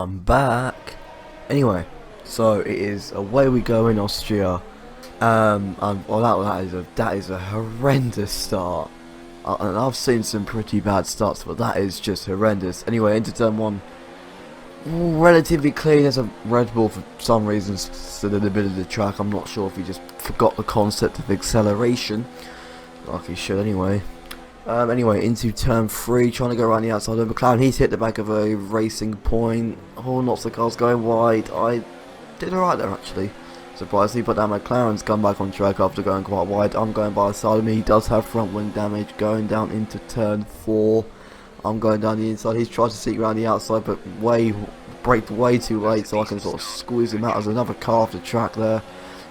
I'm back. Anyway, so it is away we go in Austria. Well, that is a horrendous start. And I've seen some pretty bad starts, but that is just horrendous. Anyway, into turn one, relatively clean. There's a Red Bull for some reason stood in the middle of the track. I'm not sure if he just forgot the concept of acceleration, like he should anyway. Anyway, into turn 3, trying to go around the outside of McLaren. He's hit the back of a racing point. Oh, lots of cars going wide. I did alright there, actually. Surprisingly, but now McLaren's come back on track after going quite wide. I'm going by the side of me. He does have front wing damage going down into turn 4. I'm going down the inside. He's tried to sneak around the outside, but braked way too late, so I can sort of squeeze him out. There's another car off the track there.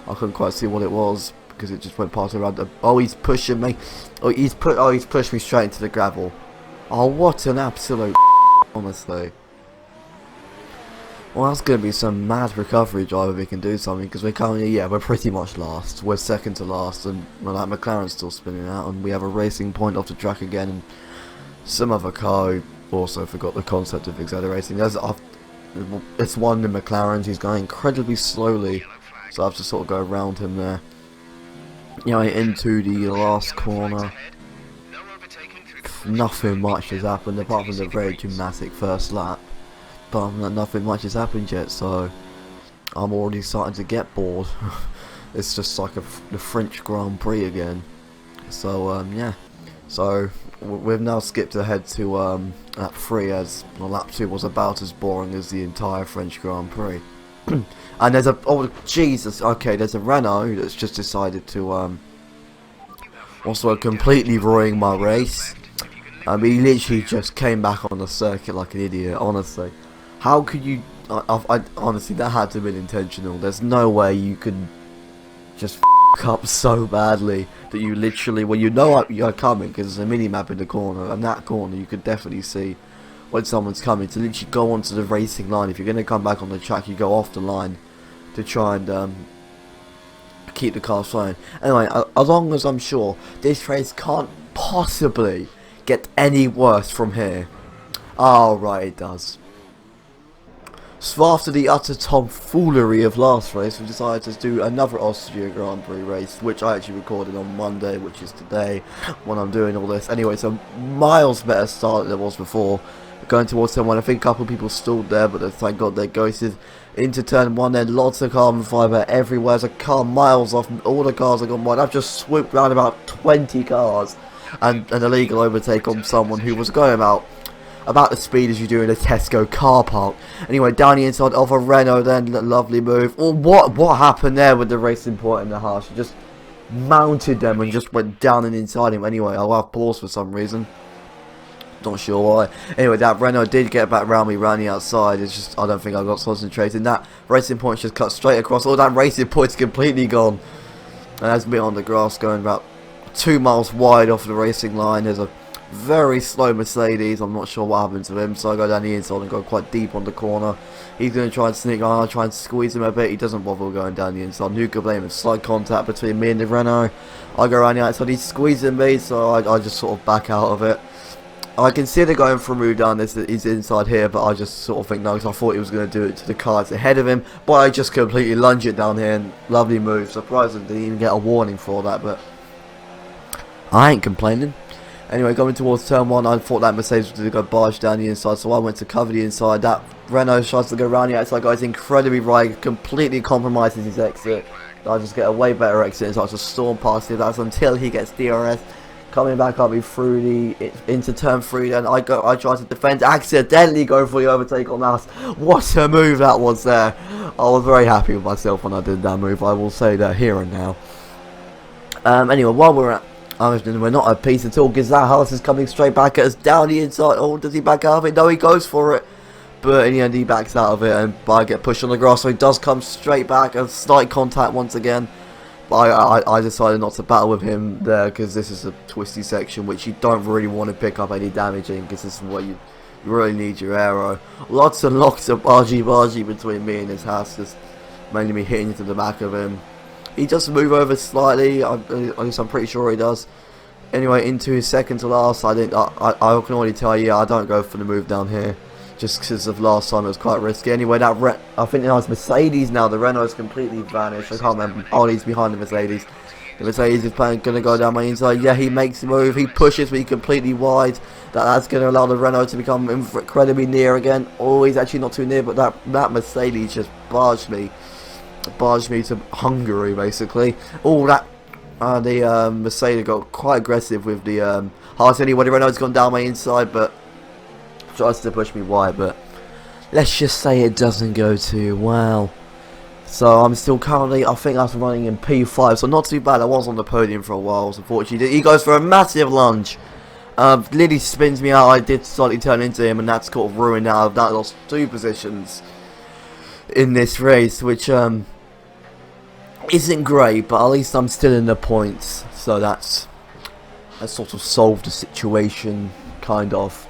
I couldn't quite see what it was, because it just went past around the... Oh, he's pushing me. He's pushed me straight into the gravel. Oh, what an absolute honestly. Well, that's going to be some mad recovery drive if we can do something, because we're currently, we're pretty much last. We're second to last, and well, that McLaren's still spinning out, and we have a racing point off the track again, and some other car who also forgot the concept of accelerating. It's one of the McLaren's. He's going incredibly slowly, so I have to sort of go around him there. Into the last corner. Nothing much has happened apart from the very dramatic first lap. But nothing much has happened yet, so I'm already starting to get bored. It's just like the French Grand Prix again. So yeah. So we've now skipped ahead to lap 3, as lap 2 was about as boring as the entire French Grand Prix. And there's there's a Renault that's just decided to also completely ruin my race. He literally just came back on the circuit like an idiot, honestly. How could you... honestly, that had to have been intentional. There's no way you could just f*** up so badly that you literally... Well, you know you're coming, because there's a mini-map in the corner, and that corner you could definitely see when someone's coming, to literally go onto the racing line. If you're going to come back on the track, you go off the line to try and keep the car flowing. Anyway, as long as I'm sure, this race can't possibly get any worse from here. Oh, right, it does. So after the utter tomfoolery of last race, we decided to do another Austria Grand Prix race, which I actually recorded on Monday, which is today, when I'm doing all this. Anyway, so miles better start than there was before. Going towards turn 1, I think a couple of people stalled there, but thank God they ghosted. Into turn 1, then lots of carbon fibre everywhere. There's a car miles off, all the cars have gone wide. I've just swooped around about 20 cars, and an illegal overtake on someone who was going about the speed as you do in a Tesco car park. Anyway, down the inside of a Renault, then lovely move. Oh, what happened there with the racing point in the harsh? He just mounted them and just went down and inside him. Anyway, I'll have pause for some reason. Not sure why. Anyway, that Renault did get back round me round the outside. It's just, I don't think I got concentrated. That racing point just cut straight across. All that racing point's completely gone. And that's me on the grass going about 2 miles wide off the racing line. There's a very slow Mercedes. I'm not sure what happened to him, so I go down the inside and go quite deep on the corner. He's going to try and sneak on. I'll try and squeeze him a bit. He doesn't bother going down the inside. Who could blame him? Slight contact between me and the Renault. I go around the outside. He's squeezing me, so I just sort of back out of it. I consider going for a move down this. He's inside here, but I just sort of think no, because I thought he was going to do it to the cars ahead of him. But I just completely lunge it down here, and lovely move. Surprisingly, didn't even get a warning for that, but I ain't complaining. Anyway, going towards turn 1, I thought that Mercedes was going to go barge down the inside, so I went to cover the inside. That Renault tries to go around the outside, guys, incredibly right, completely compromises his exit. I just get a way better exit, so I just storm past him. That's until he gets DRS. Coming back up into turn 3, then I try to defend, accidentally go for the overtake on us. What a move that was there. I was very happy with myself when I did that move, I will say that here and now. Anyway, while we're at we're not at peace at all, because that house is coming straight back at us down the inside. Oh, does he back out of it? No, he goes for it. But in the end, he backs out of it, and I get pushed on the grass, so he does come straight back. A slight contact once again. But I decided not to battle with him there, because this is a twisty section, which you don't really want to pick up any damage in, because this is what you really need your aero. Lots and lots of bargy between me and this house, just mainly me hitting into the back of him. He does move over slightly, at least I'm pretty sure he does. Anyway, into his second to last, I can already tell you, I don't go for the move down here. just because of last time it was quite risky. Anyway, that I think now it's Mercedes now. The Renault's completely vanished. I can't remember. Oh, he's behind the Mercedes. The Mercedes is going to go down my inside. Yeah, he makes the move. He pushes me completely wide. That's going to allow the Renault to become incredibly near again. Oh, he's actually not too near, but that Mercedes just barged me to Hungary, basically. Oh, the Mercedes got quite aggressive with the Haas. Anyway, the Renault's gone down my inside, but tries to push me wide, but let's just say it doesn't go too well. So I'm still currently, I think I'm running in P5, so not too bad. I was on the podium for a while, so unfortunately he goes for a massive lunge. Lily spins me out. I did slightly turn into him, and that's kind of ruined now. I've now lost 2 positions in this race, which isn't great, but at least I'm still in the points, so that's sort of solved the situation, kind of.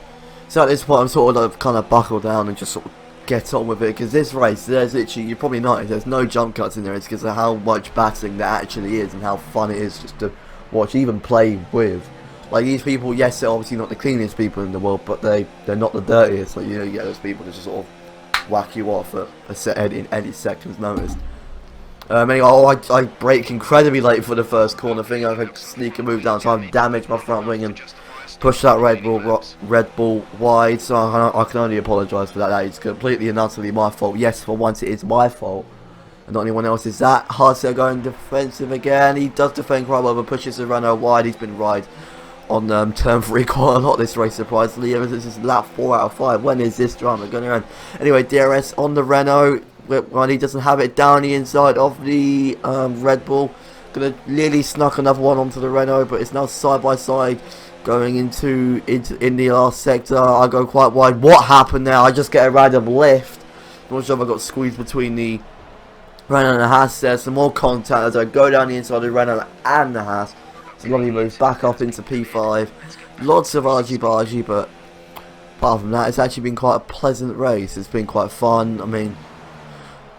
So at this point I'm sort of kind of buckle down and just sort of get on with it, because this race, there's literally, you probably noticed, there's no jump cuts in there. It's because of how much battling there actually is and how fun it is just to watch, even play with. Like, these people, yes, they're obviously not the cleanest people in the world, but they're not the dirtiest. Like, you know, you get those people that just sort of whack you off at any second's notice. Anyway, I brake incredibly late for the first corner thing. I had to sneak a move down, so I've damaged my front wing and pushed that Red Bull wide. So I can only apologise for that. That is completely and utterly my fault. Yes, for once it is my fault, and not anyone else's. That Harsel going defensive again. He does defend quite well, but pushes the Renault wide. He's been right on turn 3 quite a lot this race, surprisingly. Ever since it's lap 4 out of 5. When is this drama going around? Anyway, DRS on the Renault. When he doesn't have it down the inside of the Red Bull. Gonna nearly snuck another one onto the Renault, but it's now side by side going into the last sector. I go quite wide. What happened there? I just get a random lift. Not sure if I got squeezed between the Renault and the Haas there. Some more contact as I go down the inside of the Renault and the Haas. Some lovely moves back up into P5. Lots of argy-bargy, but apart from that, it's actually been quite a pleasant race. It's been quite fun. I mean,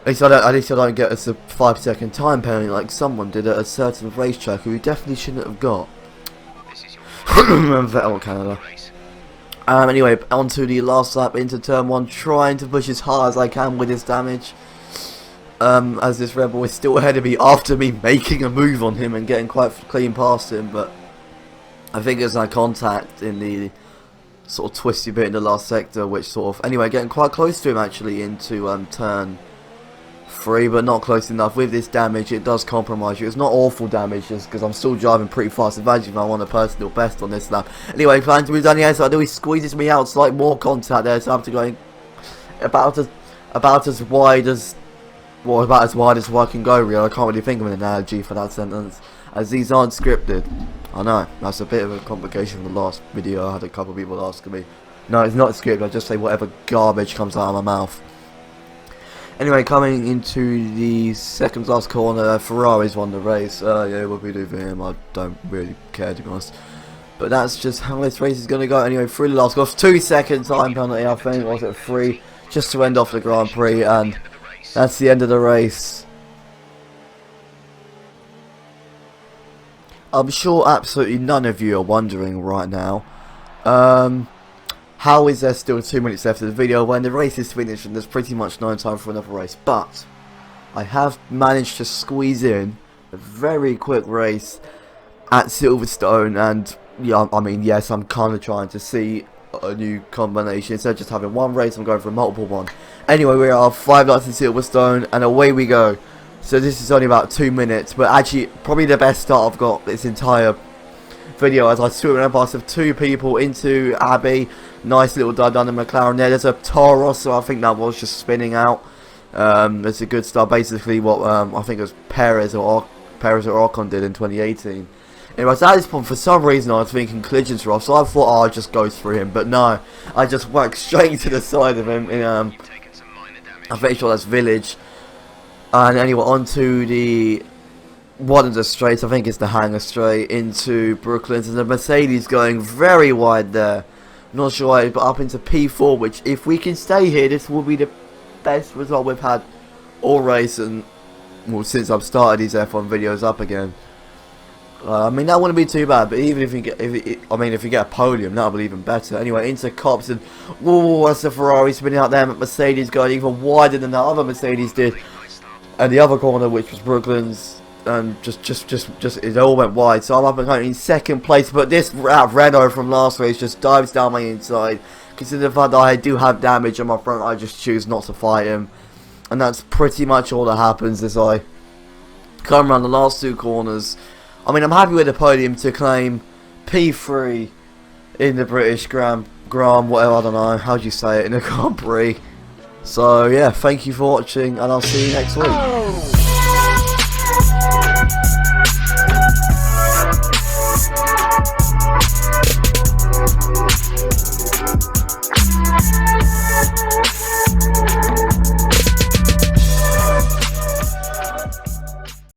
at least I don't get a 5-second time penalty like someone did at a certain racetrack who definitely shouldn't have got. Vettel, Canada. Anyway, onto the last lap into turn 1, trying to push as hard as I can with this damage. As this Red Bull is still ahead of me after me making a move on him and getting quite clean past him, but I think there's no contact in the sort of twisty bit in the last sector, which sort of, anyway, getting quite close to him actually into turn 3, but not close enough. With this damage, it does compromise you. It's not awful damage, just because I'm still driving pretty fast. Imagine if I want a personal best on this lap. Anyway, planning to move down the outside, he squeezes me out, slight more contact there, so I have to go about as wide as, well, about as wide as I can go, really. I can't really think of an analogy for that sentence, as these aren't scripted. I know, that's a bit of a complication from the last video. I had a couple of people asking me. No, it's not scripted, I just say whatever garbage comes out of my mouth. Anyway, coming into the second last corner, Ferrari's won the race. Yeah, what we do for him, I don't really care, to be honest. But that's just how this race is going to go. Anyway, through the last course, 2 seconds time penalty, I think, was it 3, just to end off the Grand Prix, and that's the end of the race. I'm sure absolutely none of you are wondering right now, how is there still 2 minutes left of the video when the race is finished and there's pretty much no time for another race? But I have managed to squeeze in a very quick race at Silverstone, and yeah, I mean, yes, I'm kind of trying to see a new combination. Instead of just having one race, I'm going for a multiple one. Anyway, we are 5 laps in Silverstone, and away we go. So this is only about 2 minutes, but actually probably the best start I've got this entire video, as I swim around past of 2 people into Abbey. Nice little dive down the McLaren there. There's a Toro, so I think that was just spinning out. It's a good start. Basically what I think it was Perez or Ocon did in 2018. Anyway, so at this point, for some reason, I was thinking collisions were off, so I thought, oh, I'll just go through him. But no, I just whacked straight to the side of him. I'm pretty sure that's Village. And anyway, onto the one of the straights, I think it's the Hangar straight, into Brooklyn. And the Mercedes going very wide there. Not sure why, but up into P4, which if we can stay here, this will be the best result we've had all race, and well, since I've started these F1 videos up again. I mean, that wouldn't be too bad, but even if you get, if you get a podium, that'll be even better. Anyway, into Cops, and whoa, that's the Ferrari spinning out there, but Mercedes going even wider than the other Mercedes did, and the other corner, which was Brooklyn's, just it all went wide. So I'm up and going in second place, but this Renault from last race just dives down my inside. Considering the fact that I do have damage on my front, I just choose not to fight him, and that's pretty much all that happens as I come around the last two corners. I mean, I'm happy with the podium to claim P3 in the British Grand, whatever, I don't know, how do you say it, in the Grand Prix. So, yeah, thank you for watching, and I'll see you next week.